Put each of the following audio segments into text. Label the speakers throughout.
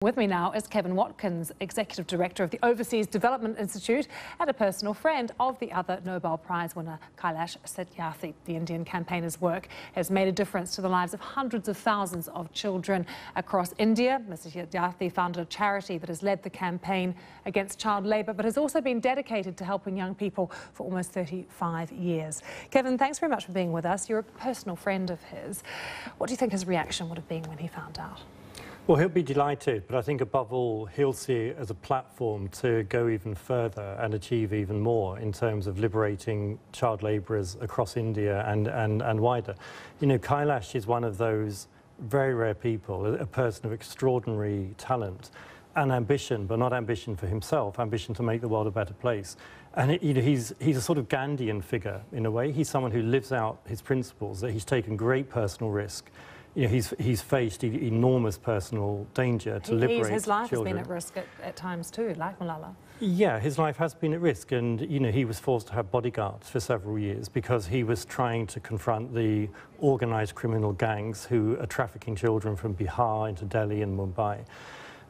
Speaker 1: With me now is Kevin Watkins, Executive Director of the Overseas Development Institute and a personal friend of the other Nobel Prize winner, Kailash Satyarthi. The Indian campaigner's work has made a difference to the lives of hundreds of thousands of children across India. Mr. Satyarthi founded a charity that has led the campaign against child labour, but has also been dedicated to helping young people for almost 35 years. Kevin, thanks very much for being with us. You're a personal friend of his. What do you think his reaction would have been when he found out?
Speaker 2: Well, he'll be delighted, but I think above all, he'll see it as a platform to go even further and achieve even more in terms of liberating child labourers across India and wider. You know, Kailash is one of those very rare people, a person of extraordinary talent and ambition, but not ambition for himself, ambition to make the world a better place. And he's a sort of Gandhian figure in a way. He's someone who lives out his principles, that he's taken great personal risk. You know, he's faced enormous personal danger to liberate children.
Speaker 1: His life has been at risk at times too, like Malala.
Speaker 2: Yeah, his life has been at risk, and you know, he was forced to have bodyguards for several years because he was trying to confront the organised criminal gangs who are trafficking children from Bihar into Delhi and Mumbai.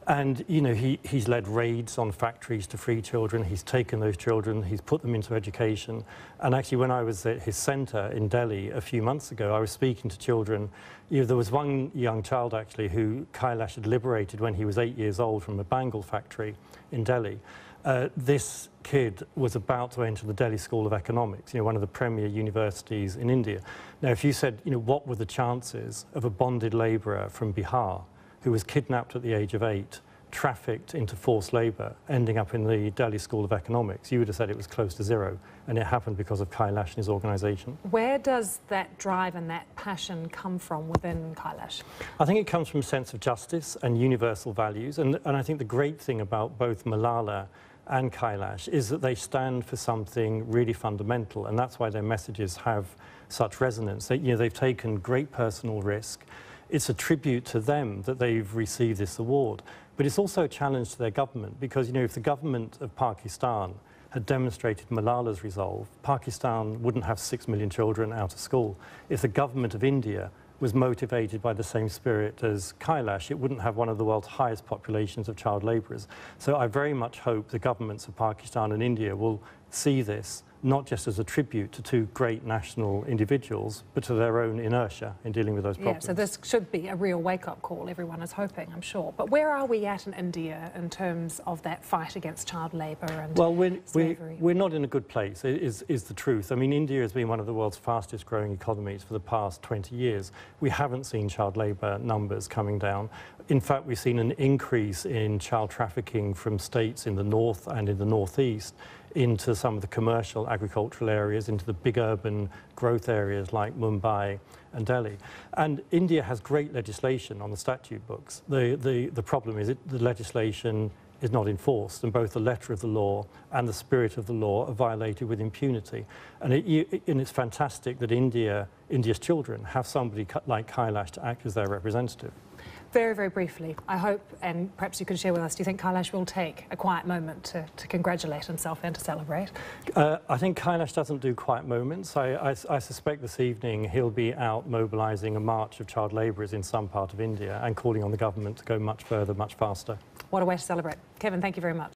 Speaker 2: And, you know, he's led raids on factories to free children. He's taken those children, he's put them into education. And actually, when I was at his centre in Delhi a few months ago, I was speaking to children. You know, there was one young child, actually, who Kailash had liberated when he was 8 years old from a bangle factory in Delhi. This kid was about to enter the Delhi School of Economics, you know, one of the premier universities in India. Now, if you said, you know, what were the chances of a bonded labourer from Bihar who was kidnapped at the age of 8, trafficked into forced labour, ending up in the Delhi School of Economics, you would have said it was close to zero. And it happened because of Kailash and his organisation.
Speaker 1: Where does that drive and that passion come from within Kailash?
Speaker 2: I think it comes from a sense of justice and universal values. And I think the great thing about both Malala and Kailash is that they stand for something really fundamental. And that's why their messages have such resonance. They, you know, they've taken great personal risk. It's a tribute to them that they've received this award. But it's also a challenge to their government because, you know, if the government of Pakistan had demonstrated Malala's resolve, Pakistan wouldn't have 6 million children out of school. If the government of India was motivated by the same spirit as Kailash, it wouldn't have one of the world's highest populations of child labourers. So I very much hope the governments of Pakistan and India will see this not just as a tribute to two great national individuals, but to their own inertia in dealing with those problems.
Speaker 1: Yeah, so this should be a real wake-up call, everyone is hoping, I'm sure. But where are we at in India in terms of that fight against child labour and slavery?
Speaker 2: We're not in a good place, is the truth. I mean, India has been one of the world's fastest growing economies for the past 20 years. We haven't seen child labour numbers coming down. In fact, we've seen an increase in child trafficking from states in the north and in the northeast into some of the commercial agricultural areas, into the big urban growth areas like Mumbai and Delhi. And India has great legislation on the statute books. The problem is the legislation is not enforced, and both the letter of the law and the spirit of the law are violated with impunity. And it's fantastic that India's children have somebody like Kailash to act as their representative.
Speaker 1: Very, very briefly, I hope, and perhaps you could share with us, do you think Kailash will take a quiet moment to congratulate himself and to celebrate?
Speaker 2: I think Kailash doesn't do quiet moments. I suspect this evening he'll be out mobilising a march of child labourers in some part of India and calling on the government to go much further, much faster.
Speaker 1: What a way to celebrate. Kevin, thank you very much.